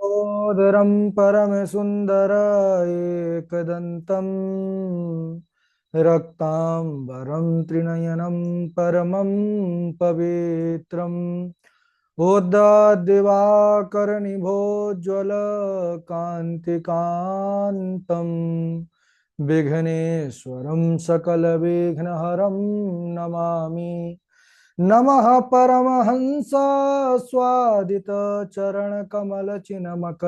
लम्बोदरं परमसुन्दर एकदन्तम् रक्ताम्बरं त्रिनयनं परमं पवित्रम् उद्दाद्दिवाकरनिभोज्ज्वलकान्तिकान्तम् विघ्नेश्वरं सकलविघ्नहरं नमामि। नमः परमहंस स्वादित चरण कमल चिन्मकरन्दाय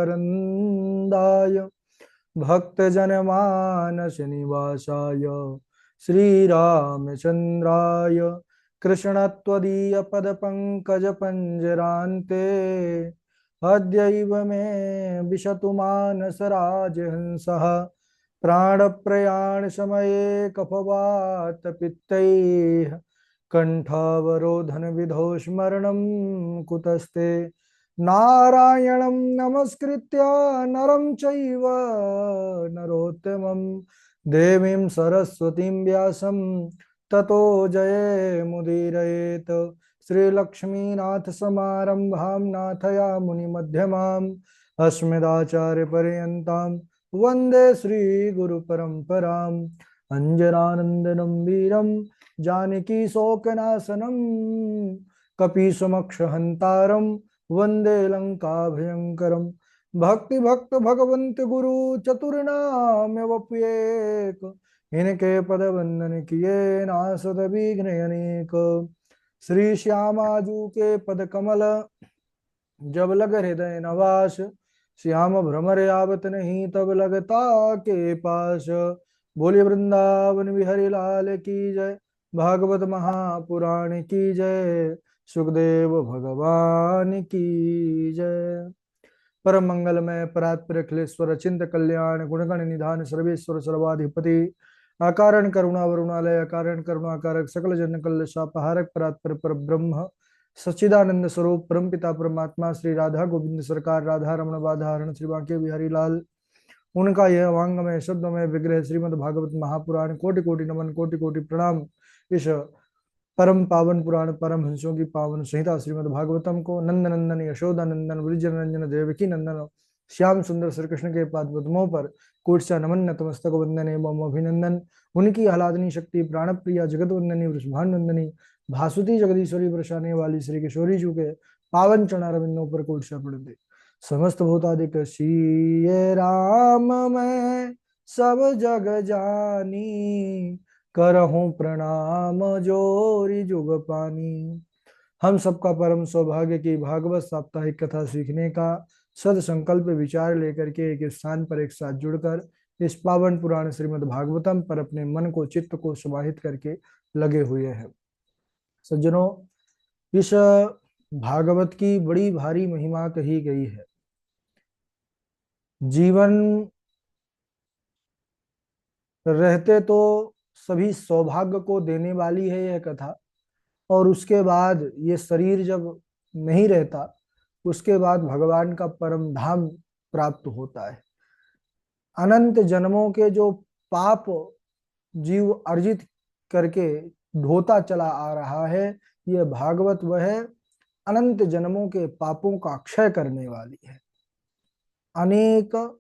भक्तजनमानस निवासाय श्रीरामचन्द्राय कृष्णत्वदीय पदपङ्कज पंजरान्ते अद्यैव मे विशतु मानस राजहंसः प्राणप्रयाण समये कफवात पित्तैः कंठावरोधन विधौ स्मरणं कुतस्ते नारायणं नमस्कृत्य नरं चैव नरोत्तमं देवीं सरस्वतीं व्यासं ततो जयमुदीरयेत्। श्रीलक्ष्मीनाथ समारंभां नाथयामुनिमध्यमाम् अस्मदाचार्यपर्यन्तां वन्दे श्रीगुरुपरम्पराम्। अञ्जनानन्दनं वीरं जानकी शोकनाशनं कपीशमक्षहन्तारं वन्दे लंका भयंकरम। भक्ति भक्त भगवंत गुरु चतुर्नाम्यवप्येक इनके पद वंदन किए नासद विघ्न अनेक। श्री श्यामाजू के पद कमल जब लग हृदय नवास श्याम भ्रमर आवत नहीं तब लगता के पास। बोले वृंदावन बिहारी लाल की जय, भागवत महापुराण की जय, सुखदेव भगवान की जय। परम मंगलमय परात्पर अखिलेश्वर चिंत कल्याण गुणगण निधान सर्वेश्वर सर्वाधिपति अकारण करुणा वरुणालय अकारण करुणाकारक सकल जन कल्लशापहारक परात्पर पर ब्रह्म सच्चिदानंद स्वरूप परमपिता परमात्मा श्री राधा गोविंद सरकार राधा रमण बाधारण श्री बांके बिहारी लाल उनका यह वांगमय शब्दमय विग्रह श्रीमद् भागवत महापुराण कोटि कोटि नमन कोटि कोटि प्रणाम। इस परम पावन पुराण परम हंसों की पावन संहिता श्रीमद् भागवतम को नंद नंदन यशोदा नंदन वृज रंजन देवकी नंदन श्याम सुंदर श्री कृष्ण के पाद पद्मों पर कोटसा नमन नतमस्तक वंदन एवं अभिनंदन। उनकी आह्लादनी शक्ति प्राण प्रिया जगत वंदनी वृषभानुनंदनी भासुती जगदीश्वरी बरसाने वाली श्री किशोरी जी के पावन चरणारविंदों पर कोटसा पड़ते समस्त भूतादिक श्री राम मैं सब जग जानी करहूं प्रणाम जोरी जुग पानी। हम सबका परम सौभाग्य की भागवत साप्ताहिक कथा सीखने का सद संकल्प विचार लेकर के एक स्थान पर एक साथ जुड़कर इस पावन पुराण श्रीमद् भागवतम पर अपने मन को चित्त को समाहित करके लगे हुए हैं। सज्जनों, इस भागवत की बड़ी भारी महिमा कही गई है। जीवन रहते तो सभी सौभाग्य को देने वाली है यह कथा, और उसके बाद ये शरीर जब नहीं रहता उसके बाद भगवान का परम धाम प्राप्त होता है। अनंत जन्मों के जो पाप जीव अर्जित करके ढोता चला आ रहा है, यह भागवत वह अनंत जन्मों के पापों का क्षय करने वाली है। अनेक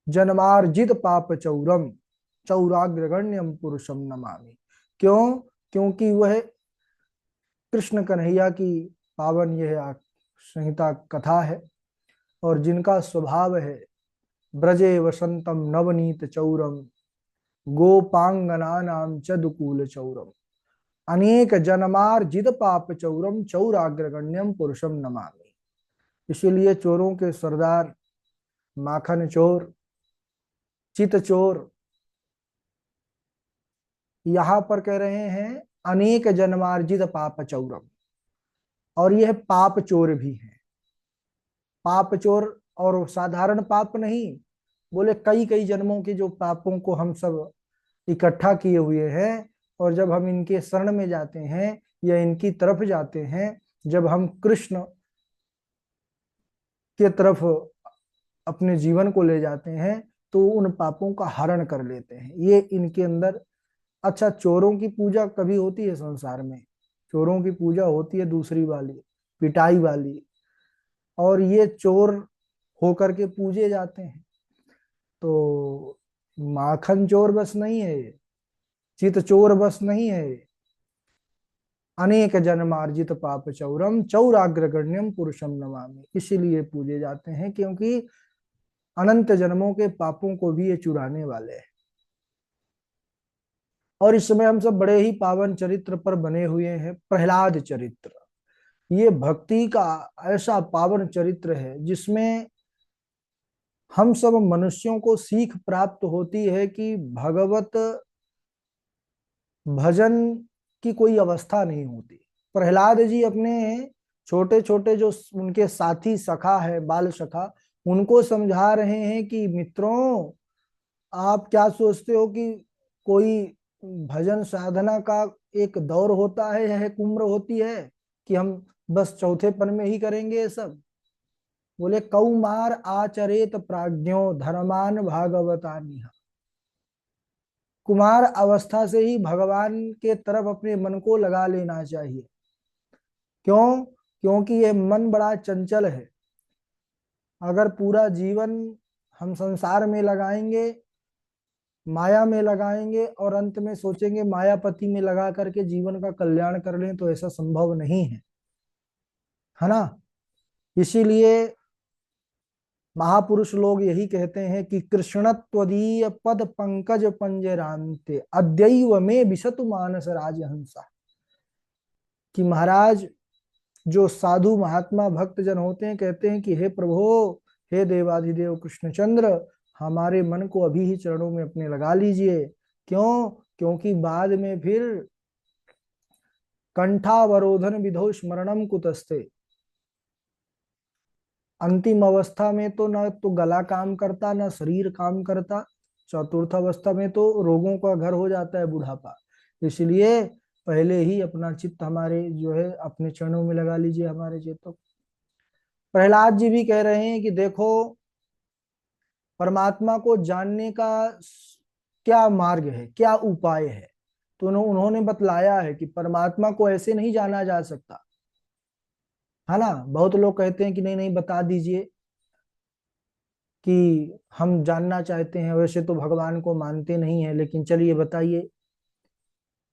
जन्मार्जित पाप चौरम चौराग्रगण्यम पुरुषम नमामि। क्यों? क्योंकि वह कृष्ण कन्हैया की पावन यह संहिता कथा है, और जिनका स्वभाव है ब्रजे वसंतम नवनीत चौरम गोपांगना नाम चदुकूल चौरम अनेक जन्मार्जित पाप चौरम चौराग्रगण्यम पुरुषम नमामि। इसीलिए चोरों के सरदार माखन चोर चित चोर यहां पर कह रहे हैं अनेक जन्मार्जित पाप चौरम, और यह पाप चोर भी है। पाप चोर और साधारण पाप नहीं, बोले कई कई जन्मों के जो पापों को हम सब इकट्ठा किए हुए हैं, और जब हम इनके शरण में जाते हैं या इनकी तरफ जाते हैं, जब हम कृष्ण के तरफ अपने जीवन को ले जाते हैं तो उन पापों का हरण कर लेते हैं। ये इनके अंदर। अच्छा, चोरों की पूजा कभी होती है संसार में? चोरों की पूजा होती है दूसरी वाली, पिटाई वाली। और ये चोर होकर के पूजे जाते हैं। तो माखन चोर बस नहीं है ये, चित चोर बस नहीं है ये, अनेक जन्मार्जित पाप चौरम चौराग्रगण्यम पुरुषम नमामि, इसीलिए पूजे जाते हैं क्योंकि अनंत जन्मों के पापों को भी ये चुराने वाले हैं। और इस समय हम सब बड़े ही पावन चरित्र पर बने हुए हैं। प्रहलाद चरित्र, ये भक्ति का ऐसा पावन चरित्र है जिसमें हम सब मनुष्यों को सीख प्राप्त होती है कि भगवत भजन की कोई अवस्था नहीं होती। प्रहलाद जी अपने छोटे छोटे जो उनके साथी सखा है, बाल सखा, उनको समझा रहे हैं कि मित्रों, आप क्या सोचते हो कि कोई भजन साधना का एक दौर होता है या एक उम्र होती है कि हम बस चौथेपन में ही करेंगे ये सब। बोले कौमार आचरेत प्राज्ञो धर्मान भागवतानिहा, कुमार अवस्था से ही भगवान के तरफ अपने मन को लगा लेना चाहिए। क्यों? क्योंकि ये मन बड़ा चंचल है। अगर पूरा जीवन हम संसार में लगाएंगे, माया में लगाएंगे और अंत में सोचेंगे मायापति में लगा करके जीवन का कल्याण कर लें, तो ऐसा संभव नहीं है ना। इसीलिए महापुरुष लोग यही कहते हैं कि कृष्णत्वदीय पद पंकज पंजरांते अद्यैव में विशतु मानस राजहंसा, कि महाराज जो साधु महात्मा भक्त जन होते हैं कहते हैं कि हे प्रभु, हे देवाधिदेव कृष्णचंद्र, हमारे मन को अभी ही चरणों में अपने लगा लीजिए। क्यों? क्योंकि बाद में फिर कंठावरोधन विधो स्मरणम कुतस्ते, अंतिम अवस्था में तो न तो गला काम करता न शरीर काम करता, चतुर्थ अवस्था में तो रोगों का घर हो जाता है बुढ़ापा। इसलिए पहले ही अपना चित्त हमारे जो है अपने चरणों में लगा लीजिए हमारे चेतों। प्रहलाद जी भी कह रहे हैं कि देखो, परमात्मा को जानने का क्या मार्ग है, क्या उपाय है। तो उन्होंने बतलाया है कि परमात्मा को ऐसे नहीं जाना जा सकता, है ना। बहुत लोग कहते हैं कि नहीं नहीं बता दीजिए कि हम जानना चाहते हैं, वैसे तो भगवान को मानते नहीं है, लेकिन चलिए बताइए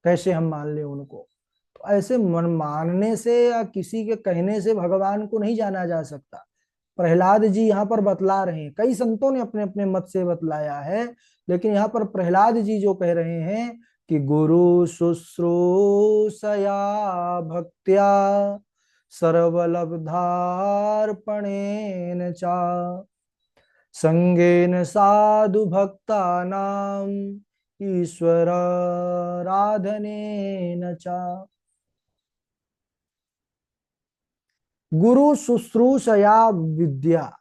कैसे हम मान लें उनको। तो ऐसे मन मानने से या किसी के कहने से भगवान को नहीं जाना जा सकता। प्रहलाद जी यहाँ पर बतला रहे हैं, कई संतों ने अपने अपने मत से बतलाया है, लेकिन यहाँ पर प्रहलाद जी जो कह रहे हैं कि गुरु शुश्रूषया भक्त्या सर्वलब्धार्पणेन चा संगेन साधु भक्तानाम ईश्वराराधनेन चा। गुरु शुश्रूषया विद्या,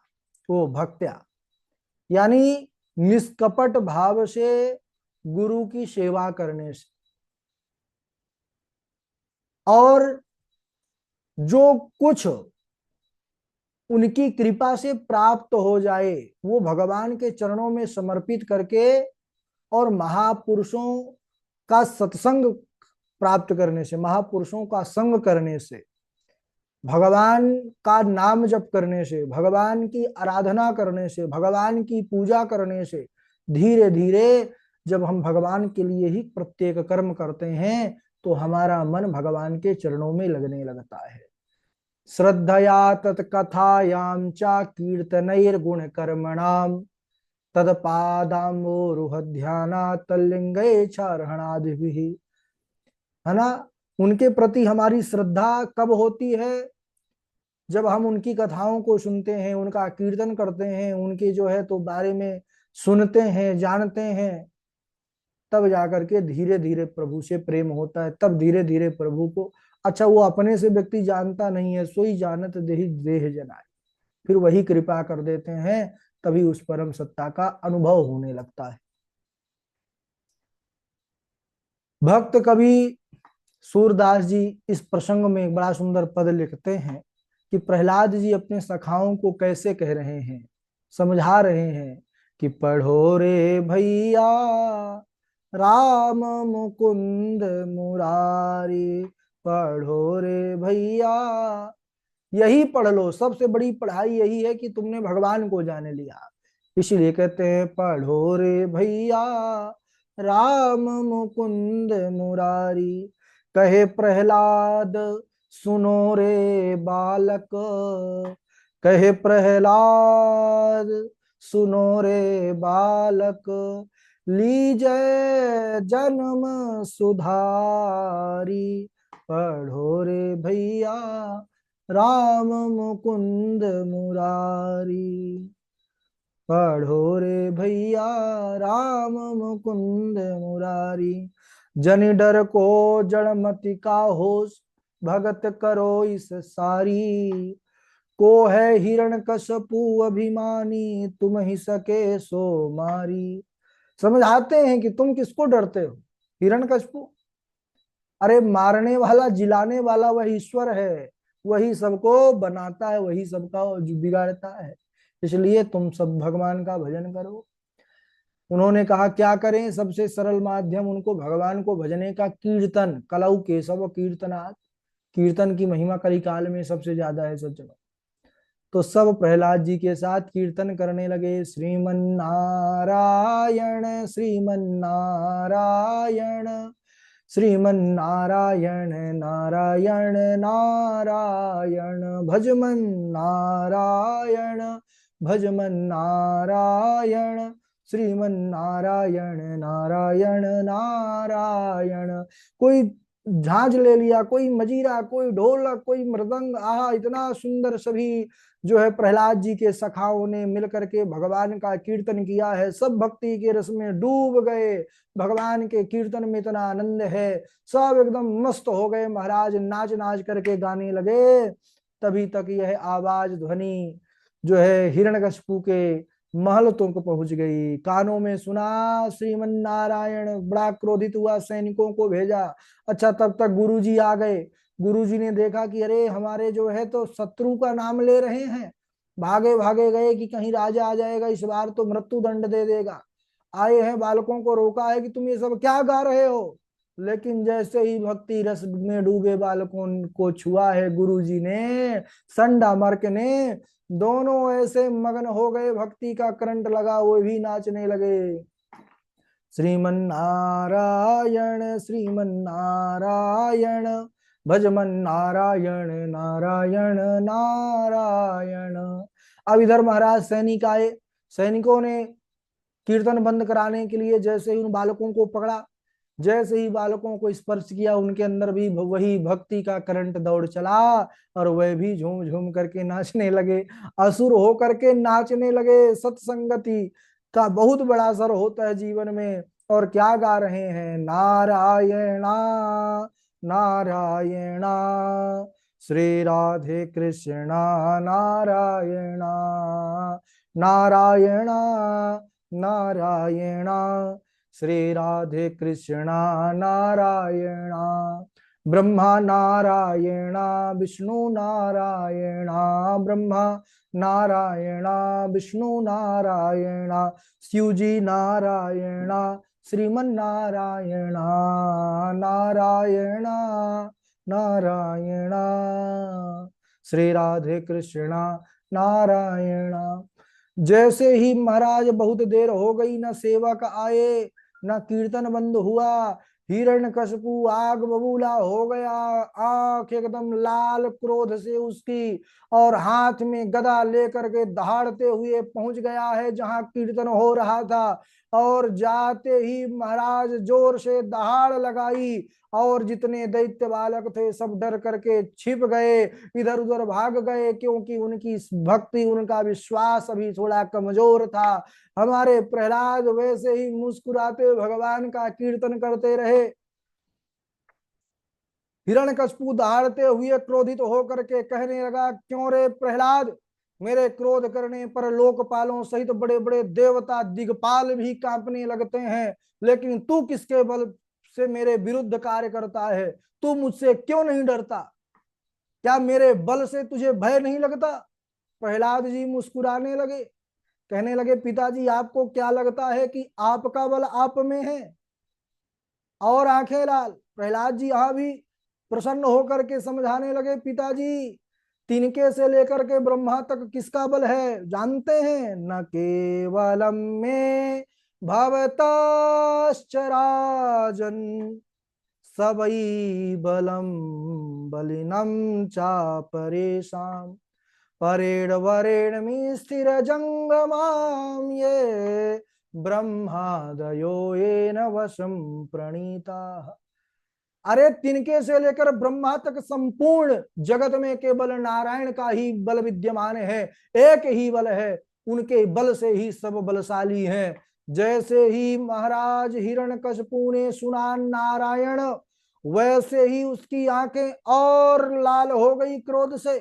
वो भक्त्या, यानी निष्कपट भाव से गुरु की सेवा करने से, और जो कुछ उनकी कृपा से प्राप्त हो जाए वो भगवान के चरणों में समर्पित करके, और महापुरुषों का सत्संग प्राप्त करने से, महापुरुषों का संग करने से, भगवान का नाम जप करने से, भगवान की आराधना करने से, भगवान की पूजा करने से, धीरे धीरे जब हम भगवान के लिए ही प्रत्येक कर्म करते हैं तो हमारा मन भगवान के चरणों में लगने लगता है। श्रद्धया तत्कथायां च कीर्तनैर्गुण कर्मणाम तत्पादाम्बोरुह ध्यानात् तल्लिंगे चारणआदिभिः, है ना। उनके प्रति हमारी श्रद्धा कब होती है? जब हम उनकी कथाओं को सुनते हैं, उनका कीर्तन करते हैं, उनके जो है तो बारे में सुनते हैं, जानते हैं, तब जाकर के धीरे धीरे प्रभु से प्रेम होता है। तब धीरे धीरे प्रभु को, अच्छा वो अपने से व्यक्ति जानता नहीं है, सोई जानत देहि देह जनाए, फिर वही कृपा कर देते हैं, तभी उस परम सत्ता का अनुभव होने लगता है। भक्त कवि सूरदास जी इस प्रसंग में एक बड़ा सुंदर पद लिखते हैं कि प्रहलाद जी अपने सखाओं को कैसे कह रहे हैं, समझा रहे हैं कि पढ़ो रे भैया राम मुकुंद मुरारी, पढ़ो रे भैया यही पढ़ लो, सबसे बड़ी पढ़ाई यही है कि तुमने भगवान को जान लिया। इसलिए कहते हैं पढ़ो रे भैया राम मुकुंद मुरारी, कहे प्रहलाद सुनो रे बालक, कहे प्रहलाद सुनो रे बालक, लीजय जन्म सुधारी, पढ़ो रे भैया राम मुकुंद मुरारी, पढ़ो रे भैया राम मुकुंद मुरारी, जनि डर को जड़मति का होश, भगत करो इस सारी, को है हिरण्यकश्यपु अभिमानी, तुम ही सके सो मारी। समझाते हैं कि तुम किसको डरते हो? हिरण्यकश्यपु, अरे मारने वाला जिलाने वाला वह ईश्वर है, वही सबको बनाता है, वही सबका बिगाड़ता है। इसलिए तुम सब भगवान का भजन करो। उन्होंने कहा क्या करें? सबसे सरल माध्यम उनको भगवान को भजने का कीर्तन, कलौ केशव कीर्तनात्, कीर्तन की महिमा कलिकाल में सबसे ज्यादा है सच में। तो सब प्रहलाद जी के साथ कीर्तन करने लगे, श्रीमन नारायण श्रीमन नारायण, श्रीमन नारायण नारायण नारायण, भजमन नारायण भजमन नारायण, श्रीमन नारायण नारायण नारायण। कोई झांझ ले लिया, कोई मजीरा, कोई ढोलक, कोई मृदंग, आहा इतना सुंदर सभी जो है प्रहलाद जी के सखाओं ने मिलकर के भगवान का कीर्तन किया है। सब भक्ति के रस में डूब गए, भगवान के कीर्तन में इतना आनंद है, सब एकदम मस्त हो गए। महाराज नाच नाच करके गाने लगे। तभी तक यह आवाज ध्वनि जो है हिरण्यकशिपु के महल तक पहुंच गई। कानों में सुना, श्रीमन नारायण बड़ा क्रोधित हुआ, सैनिकों को भेजा। अच्छा तब तक गुरुजी आ गए। गुरुजी ने देखा कि अरे हमारे जो है तो शत्रु का नाम ले रहे हैं, भागे भागे गए कि कहीं राजा आ जाएगा, इस बार तो मृत्यु दंड दे देगा। आए हैं, बालकों को रोका है कि तुम ये सब क्या गा रहे हो। लेकिन जैसे ही भक्ति रस में डूबे बालकों को छुआ है गुरुजी ने, संडा मर्क ने, दोनों ऐसे मगन हो गए, भक्ति का करंट लगा, वो भी नाचने लगे। श्रीमन नारायण श्रीमन नारायण, भजमन नारायण नारायण नारायण। अब इधर महाराज सैनिक आए। सैनिकों ने कीर्तन बंद कराने के लिए जैसे ही उन बालकों को पकड़ा, जैसे ही बालकों को स्पर्श किया, उनके अंदर भी वही भक्ति का करंट दौड़ चला और वह भी झूम झूम करके नाचने लगे, असुर हो करके नाचने लगे। सत्संगति का बहुत बड़ा असर होता है जीवन में। और क्या गा रहे हैं? नारायणा नारायणा, श्री राधे कृष्णा नारायणा, नारायणा नारायणा, श्री राधे कृष्णा नारायणा, ब्रह्मा नारायणा विष्णु नारायणा, ब्रह्मा नारायणा विष्णु नारायणा, शिव जी नारायणा, श्रीमन नारायणा नारायणा नारायणा, श्री राधे कृष्णा नारायणा। जैसे ही महाराज बहुत देर हो गई, न सेवक आए न कीर्तन बंद हुआ, हिरण्यकशिपु आग बबूला हो गया, आंख एकदम लाल क्रोध से उसकी, और हाथ में गदा लेकर के दहाड़ते हुए पहुंच गया है जहां कीर्तन हो रहा था। और जाते ही महाराज जोर से दहाड़ लगाई, और जितने दैत्य बालक थे सब डर करके छिप गए, इधर उधर भाग गए, क्योंकि उनकी भक्ति, उनका विश्वास अभी थोड़ा कमजोर था। हमारे प्रहलाद वैसे ही मुस्कुराते हुए भगवान का कीर्तन करते रहे। हिरण्यकशिपु दहाड़ते हुए क्रोधित होकर के कहने लगा, क्यों रे प्रहलाद, मेरे क्रोध करने पर लोकपालों सहित बड़े बड़े देवता दिग्पाल भी कांपने लगते हैं, लेकिन तू किसके बल से मेरे विरुद्ध कार्य करता है? तू मुझसे क्यों नहीं डरता? क्या मेरे बल से तुझे भय नहीं लगता? प्रहलाद जी मुस्कुराने लगे, कहने लगे, पिताजी आपको क्या लगता है कि आपका बल आप में है? और आंखें लाल। प्रहलाद जी यहां भी प्रसन्न होकर के समझाने लगे, पिताजी तिनके से लेकर के ब्रह्मा तक किसका बल है जानते हैं? न केवलम में भवतश्च राजन सबई बलम बलिनम चापरेशाम परेण वरेण में स्थिर जंगमाम ये ब्रह्मादयो येन वशम प्रणीता। अरे तिनके से लेकर ब्रह्मा तक संपूर्ण जगत में केवल नारायण का ही बल विद्यमान है, एक ही बल है, उनके बल से ही सब बलशाली हैं। जैसे ही महाराज हिरण्यकशिपु ने सुना नारायण, वैसे ही उसकी आंखें और लाल हो गई क्रोध से।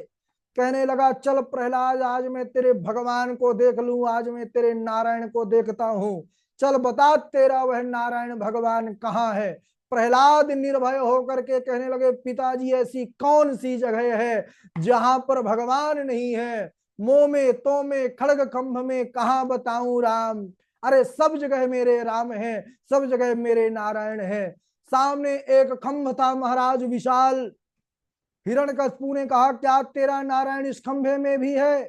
कहने लगा चल प्रहलाद, आज मैं तेरे भगवान को देख लूं, आज मैं तेरे नारायण को देखता हूं, चल बता तेरा वह नारायण भगवान कहाँ है। प्रहलाद निर्भय होकर के कहने लगे पिताजी ऐसी कौन सी जगह है जहां पर भगवान नहीं है? मोह में तो में खड़ग खंभ में कहाँ बताऊं राम, अरे सब जगह मेरे राम है, सब जगह मेरे नारायण है। सामने एक खंभ था महाराज विशाल। हिरण्यकशिपु ने कहा क्या तेरा नारायण इस खंभे में भी है?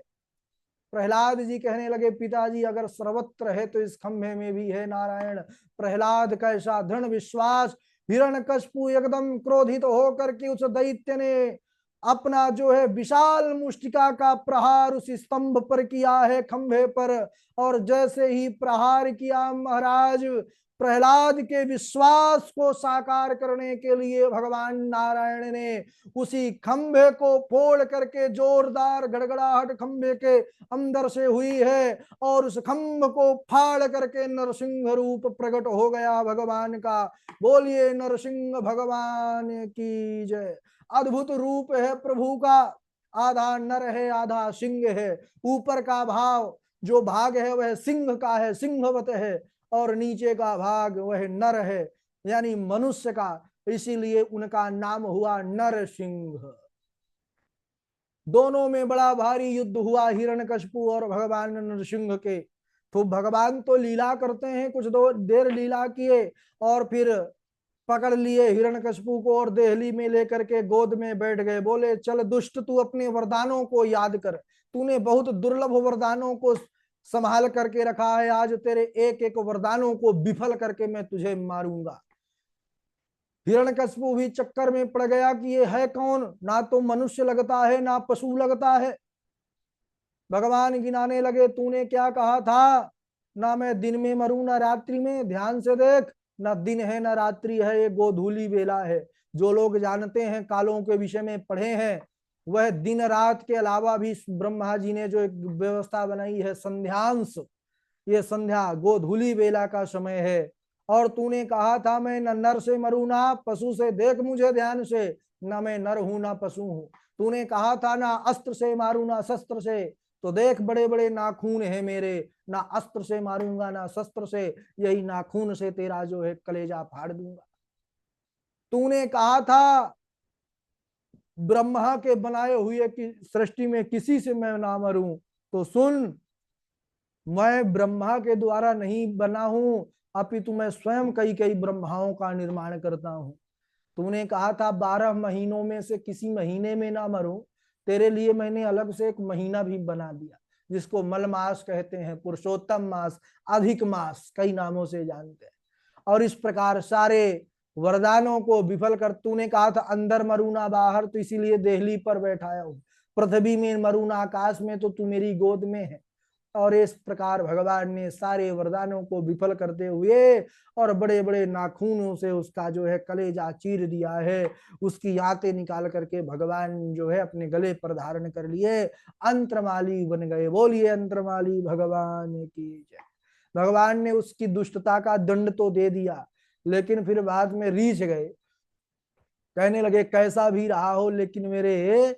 प्रहलाद जी कहने लगे पिताजी अगर सर्वत्र है तो इस खंभे में भी है नारायण। प्रहलाद का ऐसा दृढ़ विश्वास। हिरण्यकशिपु एकदम क्रोधित होकर के उस दैत्य ने अपना जो है विशाल मुष्टिका का प्रहार उस स्तंभ पर किया है, खंभे पर। और जैसे ही प्रहार किया महाराज, प्रहलाद के विश्वास को साकार करने के लिए भगवान नारायण ने उसी खंभे को फोड़ करके जोरदार गड़गड़ाहट खंभे के अंदर से हुई है और उस खंभ को फाड़ करके नरसिंह रूप प्रकट हो गया भगवान का। बोलिए नरसिंह भगवान की जय। अद्भुत रूप है प्रभु का, आधा नर है आधा सिंह है। ऊपर का भाव जो भाग है वह सिंह का है, सिंहवत है, और नीचे का भाग वह नर है यानी मनुष्य का, इसीलिए उनका नाम हुआ नरसिंह। दोनों में बड़ा भारी युद्ध हुआ हिरण्यकशिपु और भगवान नरसिंह के। तो भगवान तो लीला करते हैं, कुछ देर लीला किए और फिर पकड़ लिए हिरण्यकशिपु को और देहली में लेकर के गोद में बैठ गए। बोले चल दुष्ट, तू अपने वरदानों को याद कर, तूने बहुत दुर्लभ वरदानों को संभाल करके रखा है, आज तेरे एक एक वरदानों को विफल करके मैं तुझे मारूंगा। हिरण्यकशिपु भी चक्कर में पड़ गया कि ये है कौन, ना तो मनुष्य लगता है ना पशु लगता है। भगवान गिनाने लगे तूने क्या कहा था, ना मैं दिन में मरूं ना रात्रि में। ध्यान से देख, ना दिन है ना रात्रि है, ये गोधूली बेला है। जो लोग जानते हैं, कालों के विषय में पढ़े हैं, वह दिन रात के अलावा भी ब्रह्मा जी ने जो एक व्यवस्था बनाई है संध्यांश, ये संध्या गोधूली बेला का समय है। और तूने कहा था मैं न नर से मरू ना पशु से, देख मुझे ध्यान से, ना मैं नर हूं ना पशु हूं। तूने कहा था ना अस्त्र से मारू ना शस्त्र से, तो देख बड़े बड़े नाखून है मेरे, ना अस्त्र से मारूंगा ना शस्त्र से, यही नाखून से तेरा जो है कलेजा फाड़ दूंगा। तूने कहा था ब्रह्मा के बनाए हुए की सृष्टि में किसी से मैं ना मरूं, तो सुन, मैं ब्रह्मा के द्वारा नहीं बना हूं, अपितु मैं स्वयं कई कई ब्रह्माओं का निर्माण करता हूं। तूने कहा था 12 महीनों में से किसी महीने में ना मरूं, तेरे लिए मैंने अलग से एक महीना भी बना दिया, जिसको मल मास कहते हैं, पुरुषोत्तम मास, अधिक मास, कई नामों से जानते हैं। और इस प्रकार सारे वरदानों को विफल कर, तूने कहा था अंदर मरू ना बाहर, तो इसीलिए देहली पर बैठाया हूं। पृथ्वी में मरू ना आकाश में, तो तू मेरी गोद में है। और इस प्रकार भगवान ने सारे वरदानों को विफल करते हुए और बड़े बड़े नाखूनों से उसका जो है कलेजा चीर दिया है। उसकी आंतें निकाल करके भगवान जो है अपने गले पर धारण कर लिए, अंतरमाली बन गए। बोलिए अंतरमाली भगवान की जय। भगवान ने उसकी दुष्टता का दंड तो दे दिया, लेकिन फिर बाद में रीझ गए, कहने लगे कैसा भी रहा हो लेकिन मेरे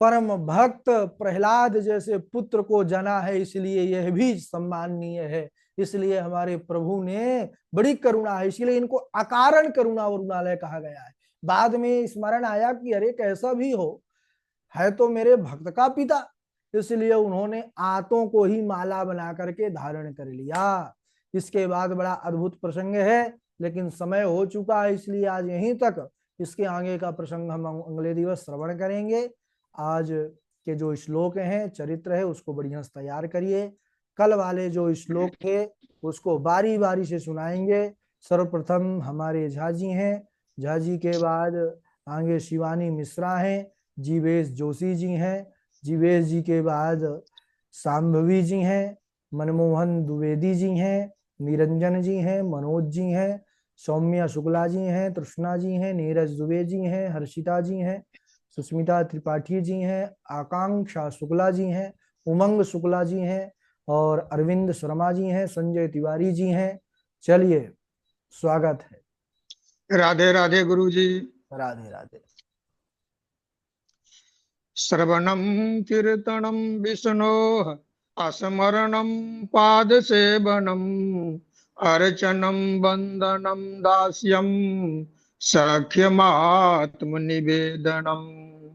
परम भक्त प्रहलाद जैसे पुत्र को जना है, इसलिए यह भी सम्माननीय है। इसलिए हमारे प्रभु ने बड़ी करुणा है, इसलिए इनको अकारण करुणा वरुणालय कहा गया है। बाद में स्मरण आया कि अरे कैसा भी हो, है तो मेरे भक्त का पिता, इसलिए उन्होंने आंतों को ही माला बना करके धारण कर लिया। इसके बाद बड़ा अद्भुत प्रसंग है, लेकिन समय हो चुका है, इसलिए आज यहीं तक। इसके आगे का प्रसंग हम अगले दिवस श्रवण करेंगे। आज के जो श्लोक हैं, चरित्र है, उसको बढ़िया से तैयार करिए। कल वाले जो श्लोक थे उसको बारी बारी से सुनाएंगे। सर्वप्रथम हमारे झा जी हैं, झा जी के बाद आगे शिवानी मिश्रा हैं, जीवेश जोशी जी हैं, जीवेश जी के बाद सांभवी जी हैं, मनमोहन द्विवेदी जी हैं, निरंजन जी हैं, मनोज जी हैं, सौम्या शुक्ला जी हैं, तृष्णा जी हैं, नीरज दुबे जी हैं, हर्षिता जी हैं, सुस्मिता त्रिपाठी जी हैं, आकांक्षा शुक्ला जी हैं, उमंग शुक्ला जी हैं और अरविंद शर्मा जी हैं, संजय तिवारी जी हैं। चलिए, स्वागत है। राधे राधे गुरु जी। राधे राधे। श्रवणं कीर्तनं विष्णोः स्मरणं पादसेवनम् अर्चनं वन्दनं दास्यं सख्यमात्मनिवेदनम्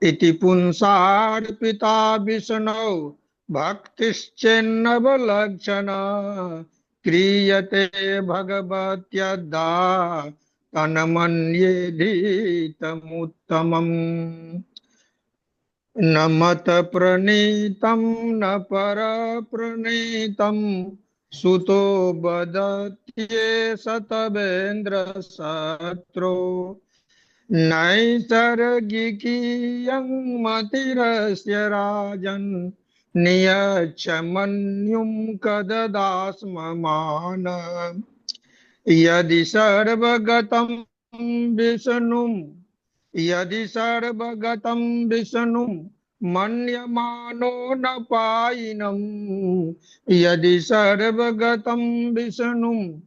इति पुंसार्पिता विष्णौ भक्तिश्चेन्नवलक्षणा क्रियते भगवत्यदा तन्मन्येधीतमुत्तमम् न मत प्रणीतं न पर प्रणीतं सुतो बदत्ये सतवेन्द्र शत्रो नैसर्गिकीयं मतिरस्य राजन् नियच्छ मन्युं कददास्म मान यदि सर्वगतं विष्णुं यदि सर्वगतं विष्णुं मन्यमानो न पायिनं यदि सर्वगतं विष्णुं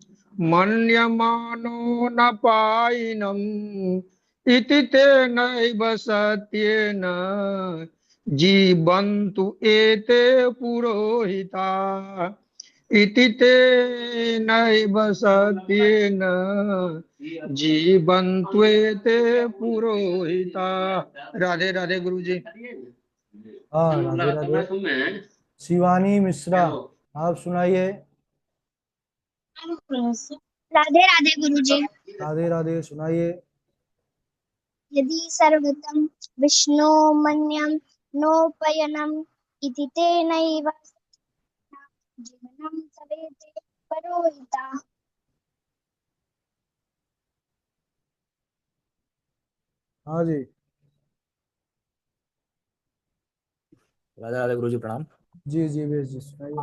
मन्यमानो न पायिनम् इति तेनैव सत्येन जीवन्तु एते पुरोहिता इति तेनैव सत्येन जीवन्तु एते पुरोहिता। राधे राधे गुरु जी। हाँ, राधे राधे। शिवानी मिश्रा, आप सुनाइए। राधे राधे गुरु जी। राधे राधे, सुनाइए। यदि सर्वगतं विष्णो मन्यं नोपयनम् इति तेनैव जीवनं तवेते परोहिता। हाँ जी। राधे राधे गुरु जी प्रणाम। जी जी बेश जी, सुनाइए।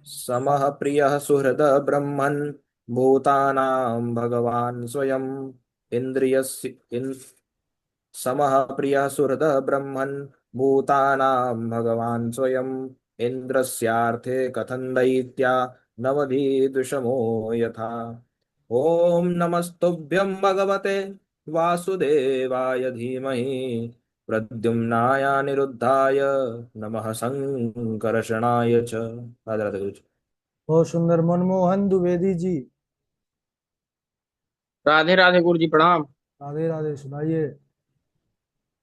समः प्रियः सुहृद ब्रह्मन् भूतानां भगवान् स्वयं इन्द्रियस्य समः प्रियः सुहृद ब्रह्मन् भूतानां भगवान् स्वयं इन्द्रस्यार्थे कथं दैत्या नवधीदुषमो यथा। ॐ नमस्तुभ्यं भगवते वासुदेवाय धीमहि प्रद्युम्नाय निरुद्धाय नमः संकर्षणाय च। राधे राधे गुरु जी। बहुत सुंदर। मनमोहन द्विवेदी जी। राधे राधे गुरु जी प्रणाम। राधे राधे, सुनाइए।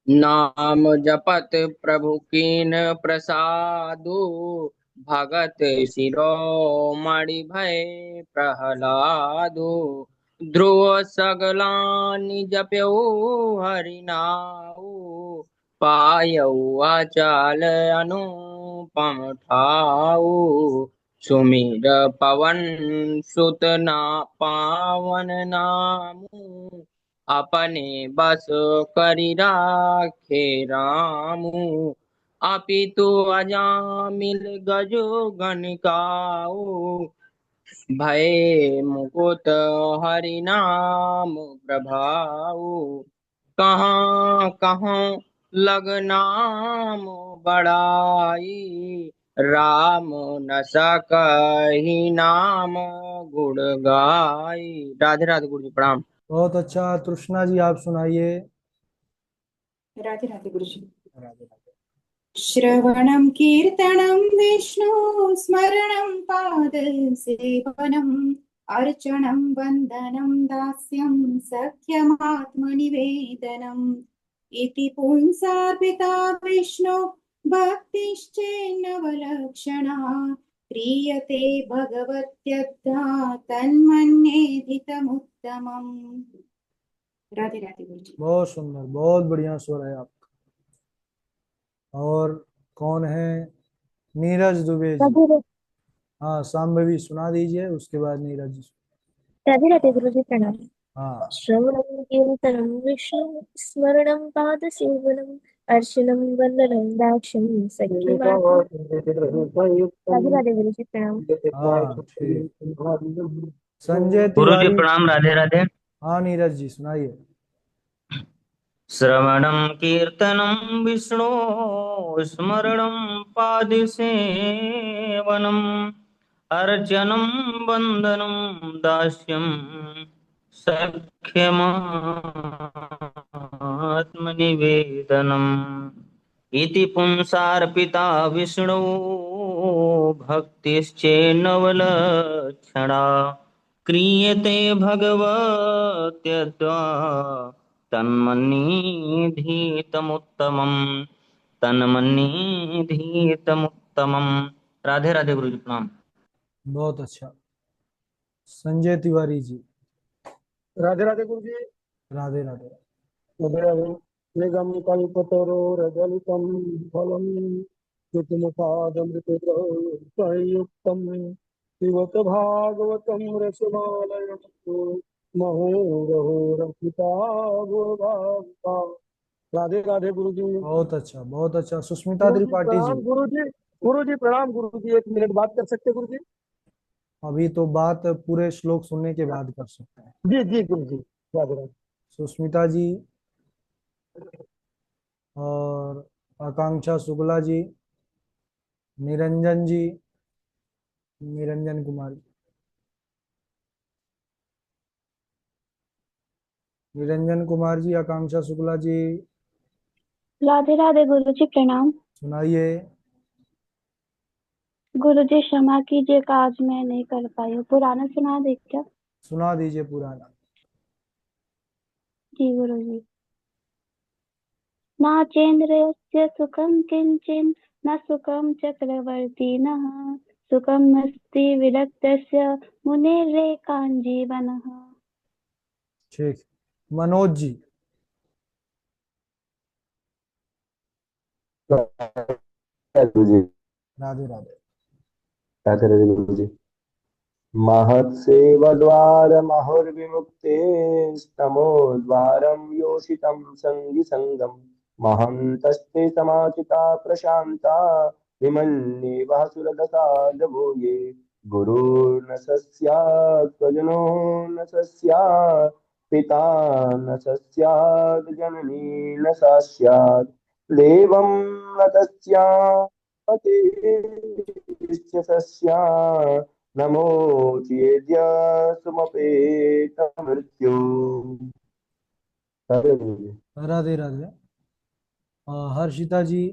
नाम जपत प्रभु कीन प्रसादु भगत शिरोमणि भय प्रहलादु ध्रुव सगलानि जप्यो हरि नाउ पायौ अचल अनुपम ठाऊ सुमिर पवन सुत ना पावन नामु अपने बस करि राखे रामू अपितु अजामिल गजो गणिकाऊ भय मुकुट हरि नाम प्रभाऊ कहाँ कहाँ लग नाम बड़ाई राम न सकहि नाम गुण गाई। राधे राधे गुरु जी प्रणाम। बहुत अच्छा। तृष्णा जी, आप सुनाइए। राधे राधे गुरु जी। राधे राधे। श्रवणं कीर्तनं विष्णु स्मरणं पाद सेवनम् अर्चनं वन्दनं दास्यं सख्यमात्मनिवेदनम् इति पुंसार्पिता विष्णु भक्तिश्चेन्नवलक्षणा क्रियते भगवत्यद्धा तन्मन्येधितमुत्तमम्। राधे राधे गुरु जी। बहुत सुंदर, बहुत बढ़िया स्वर है आपका। और कौन है? नीरज दुबे जी। राधे हाँ, शांभवी सुना दीजिए, उसके बाद नीरज जी। राधे राधे गुरु जी प्रणाम। हाँ, श्रवणं कीर्तनं विष्णु स्मरणं पादसेवनम् अर्चनं वन्दनं दाक्ष्यं सख्यमार्गं। राधे राधे गुरु जी प्रणाम। हाँ, ठीक। संजय गुरु जी तिवारी। प्रणाम। राधे राधे। हाँ, नीरज जी सुनाइए। श्रवणं कीर्तनं विष्णु स्मरणं पादसेवनम् अर्चनं वन्दनं दास्यं सख्यमात्मनिवेदनम् इति पुंसार्पिता विष्णु भक्तिश्चेन्नवलक्षणा क्रियते भगवत्यद्वा तन्मन्निधीतमुत्तमम् तन्मन्निधीतमुत्तमम्। राधे राधे गुरु जी प्रणाम। बहुत अच्छा। संजय तिवारी जी। राधे राधे गुरु जी। राधे राधे। निगम कल्पतरो रजलितम फलम संयुक्तम पिबत भागवतम रसमालयम महोरहो रसिता गुरुभावता। राधे राधे गुरु जी। बहुत अच्छा, बहुत अच्छा। सुष्मिता गुरु जी त्रिपाठी प्रणाम जी। गुरु जी। गुरु जी प्रणाम गुरु जी, 1 मिनट बात कर सकते गुरु जी? अभी तो बात पूरे श्लोक सुनने के बाद कर सकते हैं। जी जी गुरु जी। राधे राधे। सुष्मिता जी और आकांक्षा शुक्ला जी, निरंजन जी, निरंजन कुमार जी, निरंजन कुमार जी, आकांक्षा शुक्ला जी राधे राधे गुरु जी प्रणाम। सुनाइए। गुरु जी क्षमा कीजिएगा, आज मैं नहीं कर पाई हूँ। पुराना सुना दे क्या? सुना दीजिए पुराना। जी गुरु जी। नाचेन्द्रस्य सुखं किंचिन न सुखं चक्रवर्तिनः सुखं अस्ति विरक्तस्य मुनेरेकाञ्जीवनः। ठीक। मनोज जी। गुरु जी। राधे राधे। राधे राधे गुरु जी। महत्सेवद्वारमहुर्विमुक्ते स्तमो द्वारं योषितं सङ्गिसङ्गम् महन्तस्ते समाचिता प्रशान्ता विमन्येवः सुरदसादवो ये गुरुर्न स स्यात् स्वजनो न स स्यात् पिता न स स्यात् जननी न सा स्यात् देवं न तस्यात् पतिश्च स स्यात् नमोऽच्येद्य सुमपेत मृत्यु। राधे राधे। हर्षिता जी।